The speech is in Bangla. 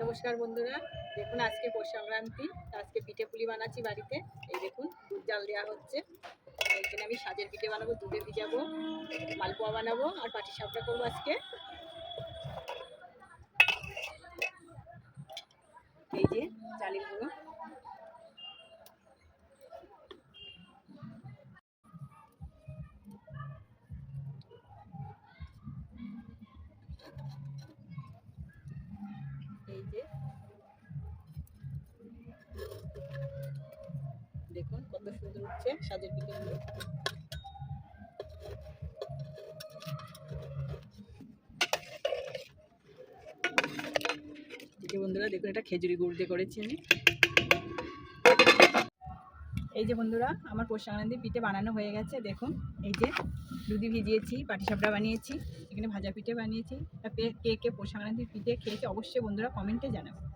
নমস্কার বন্ধুরা, দেখুন আজকে পৌষ সংক্রান্তি। আজকে পিঠে পুলি বানাচ্ছি বাড়িতে। এই দেখুন দুধ জাল দেওয়া হচ্ছে। এখানে আমি সাজের পিঠে বানাবো, দুধে ভিজাবো, মালপোয়া বানাবো আর পাটিসাপটা করবো আজকে। এই যে চালের গুঁড়ো, এই যে দেখুন কত সুন্দর উঠছে সাজের পিঠেগুলো। বন্ধুরা দেখুন, এটা খেজুরি গুড় দিয়ে করেছি আমি। এই যে বন্ধুরা, আমার পৌষ সংক্রান্তি পিঠে বানানো হয়ে গেছে। দেখুন এই যে দুধি ভিজিয়েছি, পাটিসাপটা বানিয়েছি, এখানে ভাজা পিঠে বানিয়েছি। তা কে কে পৌষ সংক্রান্তির পিঠে খেয়েছে অবশ্যই বন্ধুরা কমেন্টে জানাবেন।